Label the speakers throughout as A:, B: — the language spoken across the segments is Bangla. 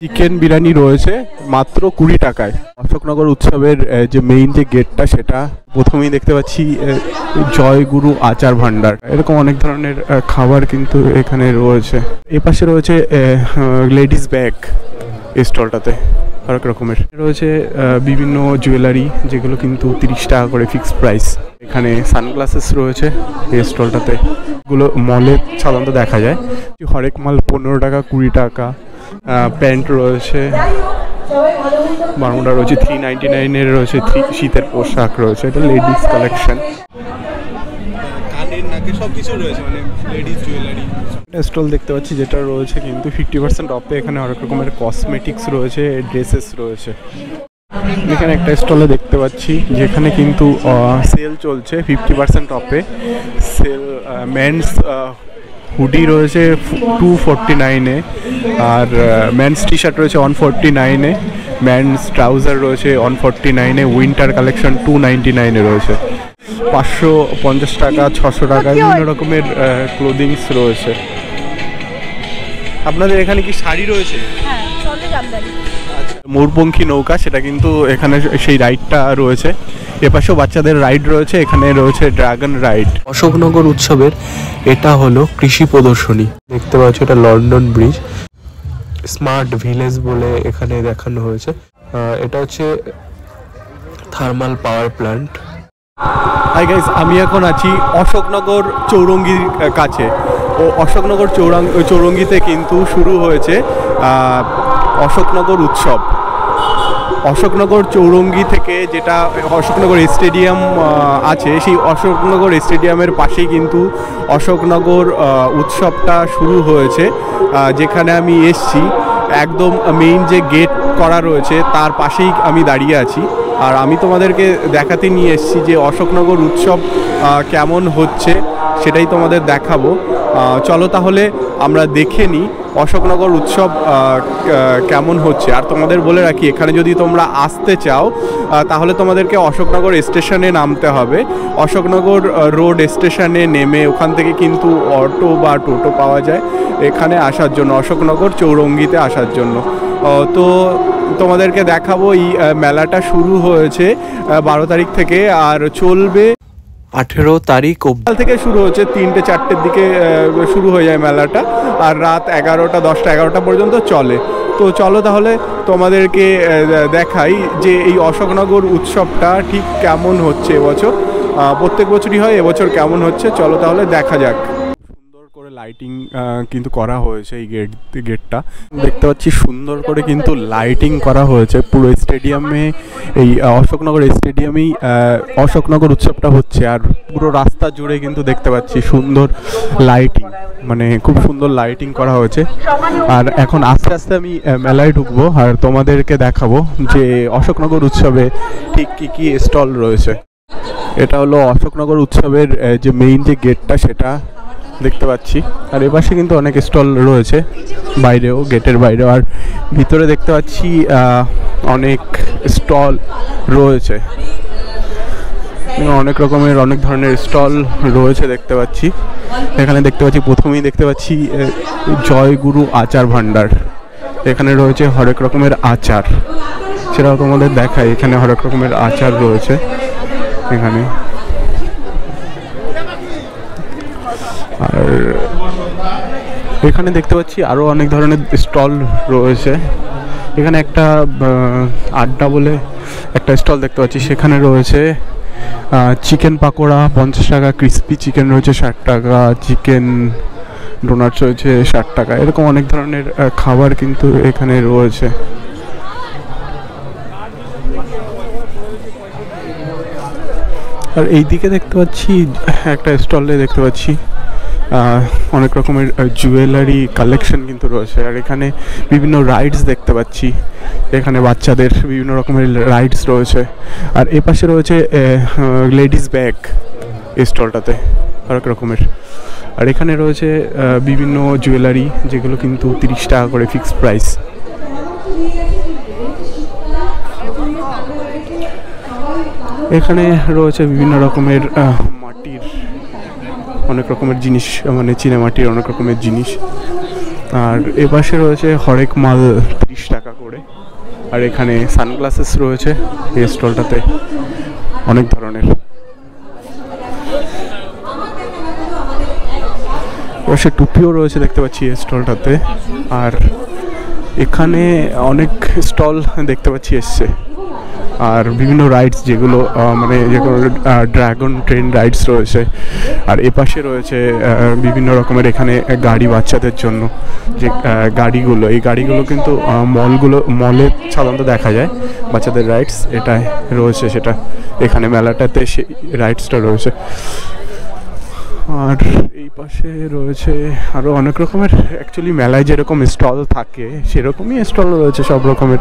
A: চিকেন বিরিয়ানি রয়েছে মাত্র 20 টাকায়। অশোকনগর উৎসবের যে মেইন যে গেটটা সেটা প্রথমেই দেখতে পাচ্ছি জয়গুরু আচার ভান্ডার। এরকম অনেক ধরনের খাবার কিন্তু এখানে রয়েছে। এপাশে রয়েছে লেডিস ব্যাগ স্টলটাতে অনেক রকমের রয়েছে বিভিন্ন জুয়েলারি, যেগুলো কিন্তু 30 টাকা করে ফিক্সড প্রাইস। এখানে সানগ্লাসেস রয়েছে এই স্টলটাতে, এগুলো মলে সাধারণত দেখা যায়। হরেক মাল 15 টাকা 20 টাকা। প্যান্ট রয়েছে, বারমুডা রয়েছে 399-এর রয়েছে, শীতের পোশাক রয়েছে, এটা লেডিস কালেকশন। কানের নাকে সব কিছু রয়েছে, মানে লেডিস জুয়েলারি। একটা স্টল দেখতে পাচ্ছি যেটা রয়েছে কিন্তু 50% অফে। এখানে অনেক রকমের কসমেটিক্স রয়েছে, ড্রেসেস রয়েছে। এখানে একটা স্টলে দেখতে পাচ্ছি যেখানে কিন্তু সেল চলছে 50% অফে। সেল মেন্স হুডি রয়েছে 249-এ, আর মেন্স টি শার্ট রয়েছে 149-এ, মেন্স ট্রাউজার রয়েছে 149-এ, উইন্টার কালেকশন 299-এ রয়েছে। 550 টাকা 600 টাকা বিভিন্ন রকমের ক্লোদিংস রয়েছে। আপনাদের এখানে কি শাড়ি রয়েছে?
B: হ্যাঁ, চলে জামদানি।
A: আচ্ছা, ময়ূরপঙ্খী নৌকা, সেটা কিন্তু এখানে সেই রাইডটা রয়েছে। এপাশেও বাচ্চাদের রাইড রয়েছে, এখানে রয়েছে ড্রাগন রাইড। অশোকনগর উৎসবের এটা হলো কৃষি প্রদর্শনী। দেখতে পাচ্ছ এটা লন্ডন ব্রিজ, স্মার্ট ভিলেজ বলে এখানে দেখানো হয়েছে। এটা হচ্ছে thermal power plant. Hi guys, আমি এখন আছি অশোকনগর চৌরঙ্গির কাছে। ও অশোকনগর চৌরঙ্গিতে কিন্তু শুরু হয়েছে অশোকনগর উৎসব। অশোকনগর চৌরঙ্গি থেকে যেটা অশোকনগর স্টেডিয়াম আছে, সেই অশোকনগর স্টেডিয়ামের পাশেই কিন্তু অশোকনগর উৎসবটা শুরু হয়েছে। যেখানে আমি এসছি, একদম মেইন যে গেট করা রয়েছে তার পাশেই আমি দাঁড়িয়ে আছি। আর আমি তোমাদেরকে দেখাতে নিয়ে এসেছি যে অশোকনগর উৎসব কেমন হচ্ছে, সেটাই তোমাদের দেখাবো। চলো তাহলে আমরা দেখে নিই অশোকনগর উৎসব কেমন হচ্ছে। আর তোমাদের বলে রাখি, এখানে যদি তোমরা আসতে চাও তাহলে তোমাদেরকে অশোকনগর স্টেশনে নামতে হবে। অশোকনগর রোড স্টেশনে নেমে ওখান থেকে কিন্তু অটো বা টোটো পাওয়া যায় এখানে আসার জন্য, অশোকনগর চৌরঙ্গিতে আসার জন্য। তো তোমাদেরকে দেখাবো, এই মেলাটা শুরু হয়েছে 12 তারিখ থেকে আর চলবে 18 তারিখ কাল থেকে শুরু হচ্ছে। 3টে-4টের দিকে শুরু হয়ে যায় মেলাটা, আর রাত 11টা 10টা 11টা পর্যন্ত চলে। তো চলো তাহলে তোমাদেরকে দেখাই যে এই অশোকনগর উৎসবটা ঠিক কেমন হচ্ছে এবছর। প্রত্যেক বছরই হয়, এবছর কেমন হচ্ছে চলো তাহলে দেখা যাক। সুন্দর করে লাইটিং কিন্তু করা হয়েছে এই গেটটা দেখতে পাচ্ছি, সুন্দর করে কিন্তু লাইটিং করা হয়েছে পুরো স্টেডিয়ামে। এই অশোকনগর স্টেডিয়ামেই অশোকনগর উৎসবটা হচ্ছে, আর পুরো রাস্তা জুড়ে কিন্তু দেখতে পাচ্ছি সুন্দর লাইটিং, মানে খুব সুন্দর লাইটিং করা হয়েছে। আর এখন আস্তে আস্তে আমি মেলায় ঢুকবো আর তোমাদেরকে দেখাবো যে অশোকনগর উৎসবে ঠিক কী কী স্টল রয়েছে। এটা হলো অশোকনগর উৎসবের যে মেইন যে গেটটা সেটা দেখতে পাচ্ছি। আর এপাশে কিন্তু অনেক স্টল রয়েছে, বাইরেও, গেটের বাইরেও। আর ভিতরে দেখতে পাচ্ছি অনেক স্টল রয়েছে, অনেক রকমের অনেক ধরনের স্টল রয়েছে দেখতে পাচ্ছি। এখানে দেখতে পাচ্ছি প্রথমেই দেখতে পাচ্ছি জয়গুরু আচার ভান্ডার। এখানে রয়েছে হরেক রকমের আচার, সেটাও তোমাদের দেখায়। এখানে হরেক রকমের আচার রয়েছে এখানে। আর এখানে দেখতে পাচ্ছি আরও অনেক ধরনের স্টল রয়েছে। এখানে একটা আড্ডা বলে একটা স্টল দেখতে পাচ্ছি, সেখানে রয়েছে চিকেন পাকোড়া 50 টাকা, ক্রিসপি চিকেন রয়েছে 60 টাকা, চিকেন ডোনাটস রয়েছে 60 টাকা। এরকম অনেক ধরনের খাবার কিন্তু এখানে রয়েছে। আর এই দিকে দেখতে পাচ্ছি একটা স্টলে দেখতে পাচ্ছি অনেক রকমের জুয়েলারি কালেকশন কিন্তু রয়েছে। আর এখানে বিভিন্ন রাইডস দেখতে পাচ্ছি, এখানে বাচ্চাদের বিভিন্ন রকমের রাইডস রয়েছে। আর এপাশে রয়েছে লেডিস ব্যাগ স্টলটাতে অনেক রকমের। আর এখানে রয়েছে বিভিন্ন জুয়েলারি, যেগুলো কিন্তু 30 টাকা করে ফিক্সড প্রাইস। এখানে রয়েছে বিভিন্ন রকমের মাটির অনেক রকমের জিনিস, মানে চীনা মাটির অনেক রকমের জিনিস। আর এপাশে রয়েছে হরেক মাল 30 টাকা করে। আর এখানে সানগ্লাসেস রয়েছে এই স্টলটাতে অনেক ধরনের। এপাশে টুপিও রয়েছে দেখতে পাচ্ছি এই স্টলটাতে। আর এখানে অনেক স্টল দেখতে পাচ্ছি এসছে। আর বিভিন্ন রাইডস যেগুলো মানে যেগুলো ড্রাগন ট্রেন রাইডস রয়েছে। আর এপাশে রয়েছে বিভিন্ন রকমের এখানে গাড়ি বাচ্চাদের জন্য যে গাড়িগুলো, এই গাড়িগুলো কিন্তু মলে সাধারণত দেখা যায় বাচ্চাদের রাইডস, এটাই রয়েছে সেটা এখানে মেলাটাতে সেই রাইডসটা রয়েছে। আর এই পাশে রয়েছে আরও অনেক রকমের, অ্যাকচুয়ালি মেলায় যেরকম স্টল থাকে সেরকমই স্টল রয়েছে, সব রকমের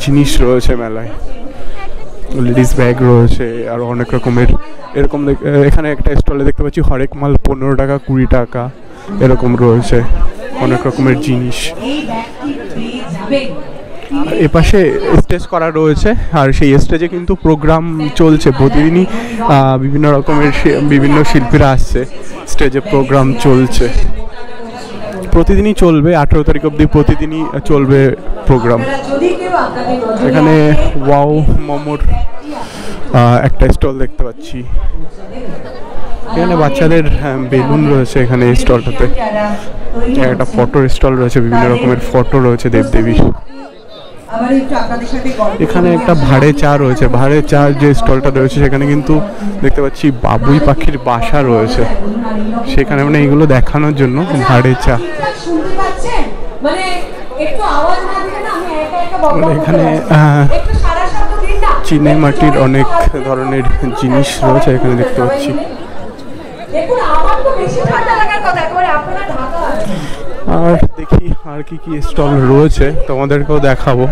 A: জিনিস রয়েছে মেলায়। লেডিস ব্যাগ রয়েছে আরও অনেক রকমের এরকম। এখানে একটা স্টলে দেখতে পাচ্ছি হরেক মাল 15 টাকা 20 টাকা এরকম রয়েছে অনেক রকমের জিনিস। এপাশে স্টেজ করা রয়েছে আর সেই স্টেজে কিন্তু প্রোগ্রাম চলছে প্রতিদিনই। বিভিন্ন রকমের বিভিন্ন শিল্পীরা আসছে, স্টেজে প্রোগ্রাম চলছে, প্রতিদিনই চলবে। 18 তারিখ অবধি প্রতিদিনই চলবে প্রোগ্রাম। এখানে ওয়াও মোমোর একটা স্টল দেখতে পাচ্ছি। এখানে বাচ্চাদের বেলুন রয়েছে এখানে এই স্টলটাতে। একটা ফটোর স্টল রয়েছে, বিভিন্ন রকমের ফটো রয়েছে দেবদেবীর। এখানে একটা ভাড়ে চা রয়েছে, ভাড়ে চা যে স্টলটা রয়েছে সেখানে কিন্তু দেখতে পাচ্ছি বাবুই পাখির বাসা রয়েছে সেখানে, মানে এগুলো দেখানোর জন্য ভাড়ে চা। এখানে চীনে মাটির অনেক ধরনের জিনিস রয়েছে এখানে দেখতে পাচ্ছি। আর দেখি আর কি কি স্টল রয়েছে তোমাদেরকেও দেখাবো।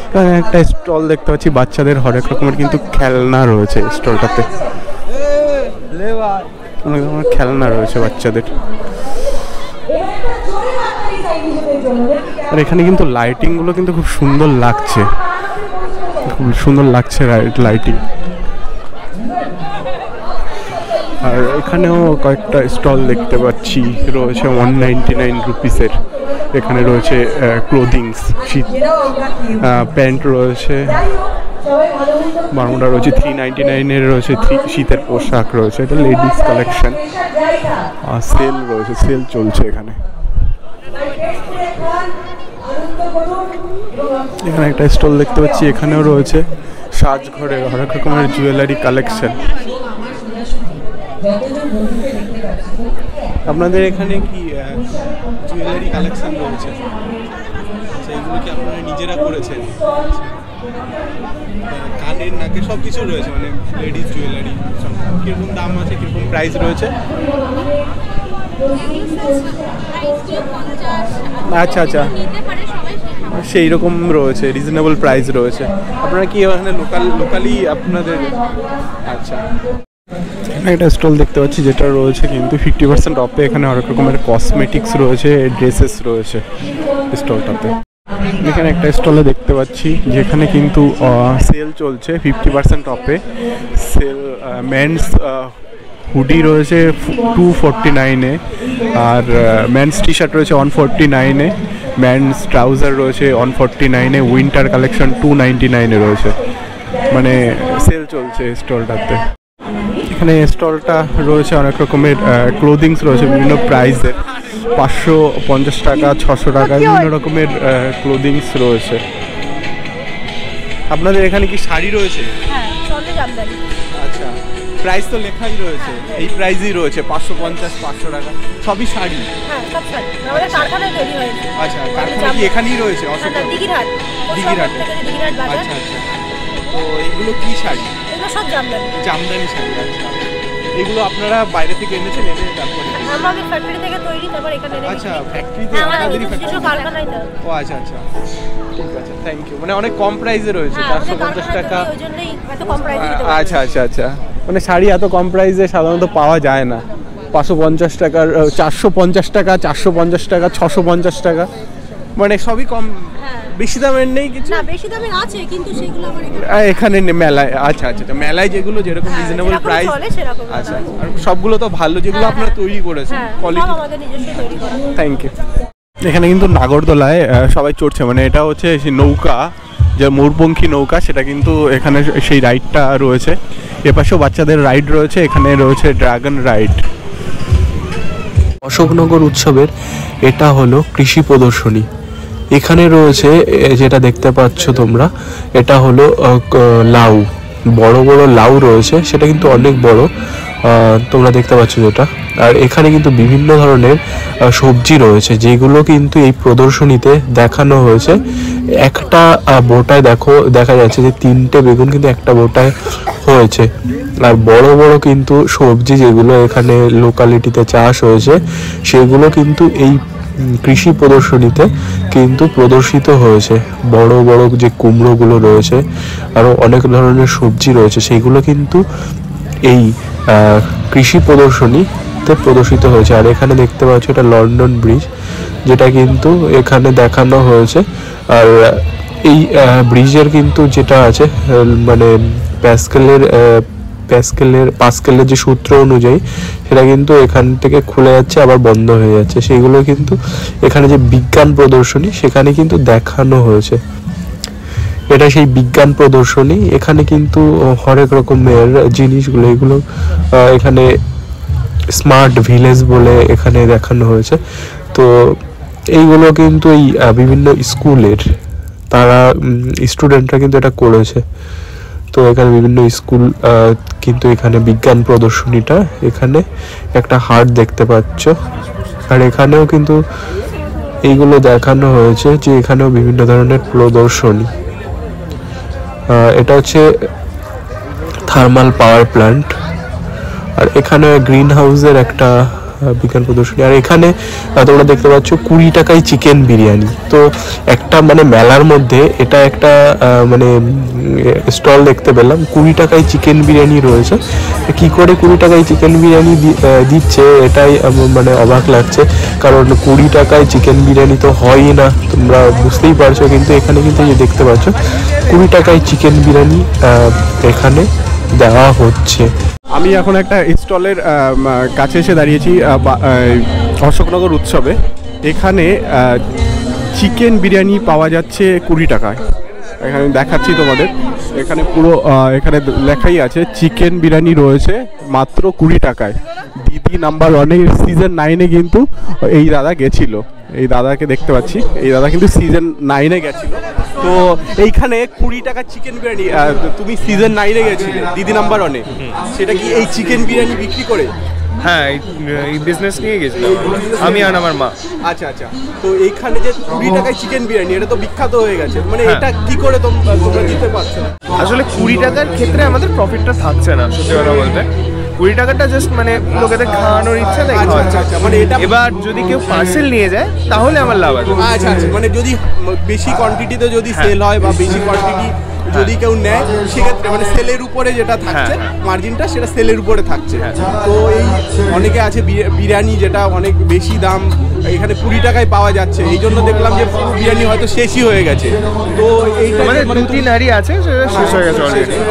A: এখানে একটা স্টল দেখতে পাচ্ছি বাচ্চাদের হরেক রকমের কিন্তু খেলনা রয়েছে স্টলটাতে, অনেক ধরনের খেলনা রয়েছে বাচ্চাদের। আর এখানে কিন্তু লাইটিংগুলো কিন্তু খুব সুন্দর লাগছে, খুব সুন্দর লাগছে লাইটিং। আর এখানেও কয়েকটা স্টল দেখতে পাচ্ছি রয়েছে 199 রুপিসের। এখানে রয়েছে ক্লোদিংস, শীত প্যান্ট রয়েছে, বারমুডা রয়েছে 399 রয়েছে, শীতের পোশাক রয়েছে, এটা লেডিস কালেকশন। আর সেল রয়েছে, সেল চলছে এখানে। এখানে একটা স্টল দেখতে পাচ্ছি, এখানেও রয়েছে সাজঘরে অনেক রকমের জুয়েলারি কালেকশন। আপনাদের এখানে কি জুয়েলারি কালেকশন রয়েছে? সেইগুলো কি আপনারা নিজেরা করেছেন? কানের নাকে সব কিছু রয়েছে, মানে লেডিস জুয়েলারি কিরকম দাম আছে, কিরকম প্রাইস রয়েছে? আচ্ছা আচ্ছা, সেই রকম রয়েছে, রিজনেবল প্রাইস রয়েছে। আপনারা কি ওখানে লোকালি আপনাদের? আচ্ছা, একটা স্টল দেখতে পাচ্ছি যেটা রয়েছে কিন্তু 50% অফে। এখানে অনেক রকমের কসমেটিক্স রয়েছে, ড্রেসেস রয়েছে স্টলটাতে। এখানে একটা স্টলে দেখতে পাচ্ছি যেখানে কিন্তু সেল চলছে 50% অফে। সেল মেন্স হুডি রয়েছে 249-এ, আর মেন্স টি শার্ট রয়েছে 149-এ, মেন্স ট্রাউজার রয়েছে 149-এ, উইন্টার কালেকশন 299-এ রয়েছে, মানে সেল চলছে স্টলটাতে। এখানে স্টলটা রয়েছে অনেক রকমের ক্লোদিংস রয়েছে বিভিন্ন প্রাইসের, 550 টাকা 600 টাকা বিভিন্ন রকমের ক্লোদিংস রয়েছে। আপনাদের এখানে কি শাড়ি রয়েছে? আচ্ছা, প্রাইস তো লেখাই রয়েছে, এই প্রাইসই রয়েছে 550 500 টাকা, সবই শাড়ি। আচ্ছা, কারখানা কি এখানেই রয়েছে? দিঘিরহাট। আচ্ছা আচ্ছা, তো এগুলো কি শাড়ি?
B: সব
A: জামদানি শাড়ি। আচ্ছা, এগুলো আপনারা বাইরে থেকে এনেছেন? এনে তারপরে
B: আমাদের ফ্যাক্টরি থেকে তৈরি, তারপর এখানে রেখে।
A: আচ্ছা, ফ্যাক্টরিতে আপনাদেরই ফ্যাক্টরি কারখানায় তো। ও আচ্ছা আচ্ছা, ঠিক আছে, থ্যাংক ইউ। মানে অনেক কম প্রাইসে রয়েছে, 450 টাকা।
B: ওইজন্যই এত কম প্রাইসে দিতে।
A: আচ্ছা আচ্ছা আচ্ছা, মানে শাড়ি এত কম প্রাইসে সাধারণত পাওয়া যায় না। 550 টাকার 450 টাকা, 450 টাকা, 650 টাকা, মানে সবই কম, বেশি দামের নেই কিছু।
B: না, বেশি দামের আছে কিন্তু সেগুলো আমার
A: এখানে মেলায়। আচ্ছা আচ্ছা, মেলায় যেগুলো যেরকম রিজনেবল প্রাইস। আচ্ছা, আর সবগুলো তো ভালো যেগুলো আপনারা তৈরি করেছেন, কোয়ালিটি।
B: আমাদের নিজস্ব তৈরি করা।
A: Thank you. এখানে কিন্তু নাগরদোলায় সবাই চড়ছে, মানে এটা হচ্ছে সেই নৌকা, যে ময়ূরপঙ্খী নৌকা, সেটা কিন্তু এখানে সেই রাইডটা রয়েছে। এপাশেও বাচ্চাদের রাইড রয়েছে, এখানে রয়েছে ড্রাগন রাইড। অশোকনগর উৎসবের এটা হলো কৃষি প্রদর্শনী। এখানে রয়েছে যেটা দেখতে পাচ্ছ তোমরা, এটা হলো লাউ, বড় বড় লাউ রয়েছে, সেটা কিন্তু অনেক বড়, তোমরা দেখতে পাচ্ছ যেটা। আর এখানে কিন্তু বিভিন্ন ধরনের সবজি রয়েছে, যেগুলো কিন্তু এই প্রদর্শনীতে দেখানো হয়েছে। একটা বোটায় দেখা যাচ্ছে যে 3টে বেগুন কিন্তু একটা বোটায় হয়েছে। আর বড় বড় কিন্তু সবজি যেগুলো এখানে লোকালিটিতে চাষ হয়েছে, সেগুলো কিন্তু এই কৃষি প্রদর্শনীতে কিন্তু প্রদর্শিত হয়েছে। বড় বড় যে কুমড়োগুলো রয়েছে, আরও অনেক ধরনের সবজি রয়েছে, সেইগুলো কিন্তু এই কৃষি প্রদর্শনীতে প্রদর্শিত হয়েছে। আর এখানে দেখতে পাচ্ছ এটা লন্ডন ব্রিজ, যেটা কিন্তু এখানে দেখানো হয়েছে। আর এই ব্রিজের কিন্তু যেটা আছে মানে পাস্কেলের যে সূত্র অনুযায়ী, সেটা কিন্তু এখান থেকে খুলে যাচ্ছে আবার বন্ধ হয়ে যাচ্ছে। সেইগুলো কিন্তু এখানে যে বিজ্ঞান প্রদর্শনী, সেখানে কিন্তু দেখানো হয়েছে। এটা সেই বিজ্ঞান প্রদর্শনী। এখানে কিন্তু হরেক রকমের জিনিসগুলো, এগুলো এখানে স্মার্ট ভিলেজ বলে এখানে দেখানো হয়েছে। তো এইগুলো কিন্তু এই বিভিন্ন স্কুলের তারা স্টুডেন্টরা কিন্তু এটা করেছে। তো এখানে বিভিন্ন স্কুল কিন্তু এখানে বিজ্ঞান প্রদর্শনীটা, এখানে একটা হাট দেখতে পাচ্ছ। আর এখানেও কিন্তু এইগুলো দেখানো হয়েছে যে এখানেও বিভিন্ন ধরনের প্রদর্শনী। এটা হচ্ছে থার্মাল পাওয়ার প্ল্যান্ট। আর এখানে গ্রিন হাউসের একটা বিজ্ঞান প্রদর্শনী। আর এখানে তোমরা দেখতে পাচ্ছ 20 টাকায় চিকেন বিরিয়ানি। তো একটা মানে মেলার মধ্যে এটা একটা মানে স্টল দেখতে পেলাম, 20 টাকায় চিকেন বিরিয়ানি রয়েছে। কি করে 20 টাকায় চিকেন বিরিয়ানি দিচ্ছে, এটাই মানে অবাক লাগছে, কারণ 20 টাকায় চিকেন বিরিয়ানি তো হয়ই না, তোমরা বুঝতেই পারছো। কিন্তু এখানে কিন্তু এই দেখতে পাচ্ছ 20 টাকায় চিকেন বিরিয়ানি এখানে দেওয়া হচ্ছে। আমি এখন একটা স্টলের কাছে এসে দাঁড়িয়েছি অশোকনগর উৎসবে। এখানে চিকেন বিরিয়ানি পাওয়া যাচ্ছে 20 টাকায়। এখানে দেখাচ্ছি তোমাদের, এখানে পুরো এখানে লেখাই আছে চিকেন বিরিয়ানি রয়েছে মাত্র 20 টাকায়। দিদি নাম্বার 1-এর সিজন 9-এ কিন্তু এই দাদা গেছিল, এই দাদাকে দেখতে পাচ্ছি, এই দাদা কিন্তু সিজন 9-এ গেছিল। তো এইখানে 20 টাকা চিকেন বিরিয়ানি, তুমি সিজন 9-এ গেছিলে দিদি নাম্বার 1-এ, সেটা কি এই চিকেন বিরিয়ানি বিক্রি করে?
C: হ্যাঁ, এই বিজনেস নিয়ে গেছিলাম আমি আর আমার মা।
A: আচ্ছা আচ্ছা। তো এইখানে যে 20 টাকায় চিকেন বিরিয়ানি, এটা তো বিখ্যাত হয়ে গেছে, মানে এটা কি করে তোমরা দিতে পারছো না?
C: আসলে 20 টাকার ক্ষেত্রে আমাদের প্রফিটটা থাকছে না, সত্যি কথা বলতে। 20 টাকাটা জাস্ট মানে লোকেদের খাওয়ানোর ইচ্ছা তাই খাওয়াচ্ছে।
A: আচ্ছা, মানে এটা
C: এবার যদি কেউ পার্সেল নিয়ে যায় তাহলে আমার লাভ আছে।
A: আচ্ছা আচ্ছা, মানে যদি বেশি কোয়ান্টিটিতে যদি সেল হয় বা বেশি কোয়ান্টিটি যদি কেউ নেয়, সেক্ষেত্রে মানে সেলের উপরে যেটা থাকছে মার্জিনটা, সেটা সেলের উপরে থাকছে। তো এই অনেকে আছে বিরিয়ানি যেটা অনেক বেশি দাম, এখানে 20 টাকায় পাওয়া যাচ্ছে, এই জন্য দেখলাম যে পুরো বিরিয়ানি হয়তো শেষই হয়ে গেছে। তো এইটা
C: মানে 2-3 হাঁড়ি আছে, সেটা শেষ হয়ে গেছে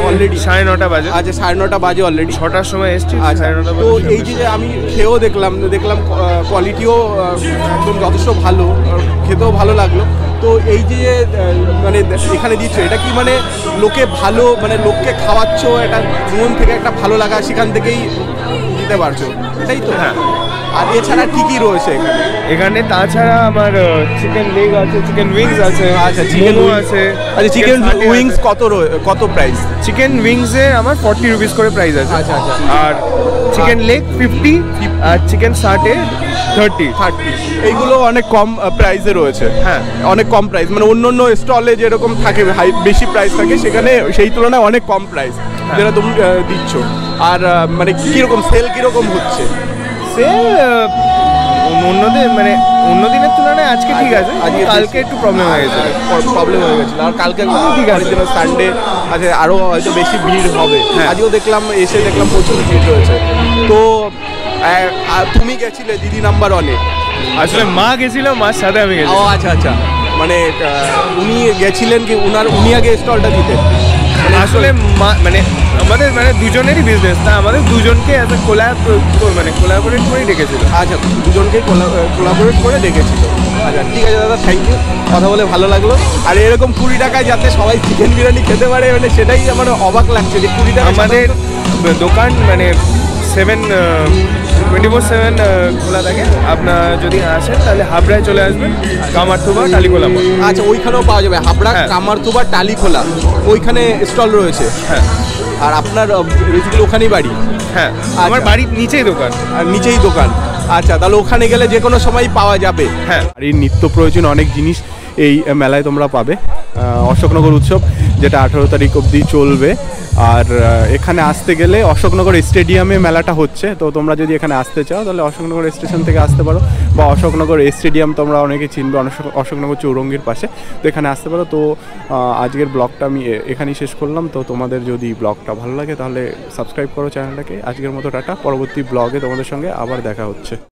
C: অলরেডি। 9:30 বাজে।
A: আচ্ছা, 9:30 বাজে অলরেডি।
C: 6টার সময় এসছি।
A: আচ্ছা, তো এই যে আমি খেয়েও দেখলাম কোয়ালিটিও একদম যথেষ্ট ভালো, খেতেও ভালো লাগলো। তো এই যে মানে এখানে দিচ্ছ, এটা কি মানে লোকে ভালো, মানে লোককে খাওয়াচ্ছ, এটা মন থেকে একটা ভালো লাগা সেখান থেকেই দিতে পারছো, এটাই তো?
C: হ্যাঁ।
A: আর এছাড়া কি কি রয়েছে
C: এখানে? তাছাড়া আমার চিকেন লেগ আছে, চিকেন উইংস আছে।
A: আচ্ছা, চিকেন
C: আছে।
A: আচ্ছা, চিকেন উইংস কত প্রাইস?
C: চিকেন উইংসের আমার 40 রুপিস করে প্রাইস আছে।
A: আচ্ছা আচ্ছা।
C: আর চিকেন লেগ 50, আর চিকেন সাটে 30।
A: এইগুলো অনেক কম প্রাইসে রয়েছে।
C: হ্যাঁ,
A: অনেক কম প্রাইস, মানে অন্য স্টলে যেরকম থাকে বেশি প্রাইস থাকে, সেখানে সেই তুলনায় অনেক কম প্রাইস যেটা তুমি দিচ্ছ। আর মানে কিরকম সেল কিরকম হচ্ছে?
C: সেল অন্য দিনের তুলনায় আজকে ঠিক আছে, কালকে একটু প্রবলেম হয়ে গেছে।
A: আর কালকে ঠিক আছে, সানডে আছে, আরও হয়তো বেশি ভিড় হবে। আজকেও দেখলাম প্রচুর ভিড় রয়েছে। তো তুমি গেছিলে দিদি নাম্বার 1-এ?
C: আসলে মা গেছিল, মার সাথে আমি গেছি।
A: ও আচ্ছা আচ্ছা, মানে উনি গেছিলেন কি উনি আগে স্টলটা দিতেন?
C: আসলে মানে আমাদের মানে দুজনেরই বিজনেস, তা আমাদের দুজনকে অ্যাজ এ কোলাবোরেট করেই ডেকেছিল।
A: আচ্ছা, দুজনকেই কোলাবোরেট করে ডেকেছিল। আচ্ছা ঠিক আছে দাদা, থ্যাংক ইউ, কথা বলে ভালো লাগলো। আর এরকম 20 টাকায় যাতে সবাই চিকেন বিরিয়ানি খেতে পারে, মানে সেটাই আমার অবাক লাগছে যে 20 টাকা।
C: আমাদের দোকান মানে 24/7 খোলা থাকে। আপনার যদি আসেন তাহলে হাবড়ায় চলে আসবেন, কামারথুবা টালিখোলা মোড়।
A: আচ্ছা, ওইখানেও পাওয়া যাবে, হাবড়া
C: হ্যাঁ।
A: কামারথুবা টালিখোলা, ওইখানে স্টল রয়েছে।
C: হ্যাঁ
A: আর আপনার বেসিক্যালি ওখানেই বাড়ি?
C: হ্যাঁ, আমার বাড়ির নিচেই দোকান।
A: আর নিচেই দোকান। আচ্ছা, তাহলে ওখানে গেলে যে কোনো সময় পাওয়া যাবে।
C: হ্যাঁ।
A: আর এই নিত্য প্রয়োজন অনেক জিনিস এই মেলায় তোমরা পাবে। অশোকনগর উৎসব যেটা 18 তারিখ অবধি চলবে। আর এখানে আসতে গেলে অশোকনগর স্টেডিয়ামে মেলাটা হচ্ছে, তো তোমরা যদি এখানে আসতে চাও তাহলে অশোকনগর স্টেশন থেকে আসতে পারো, বা অশোকনগর স্টেডিয়াম তোমরা অনেকে চিনবে অশোকনগর চৌরঙ্গির পাশে, তো এখানে আসতে পারো। তো আজকের ব্লগটা আমি এখানেই শেষ করলাম। তো তোমাদের যদি ব্লগটা ভালো লাগে তাহলে সাবস্ক্রাইব করো চ্যানেলটাকে। আজকের মতো টাটা, পরবর্তী ব্লগে তোমাদের সঙ্গে আবার দেখা হচ্ছে।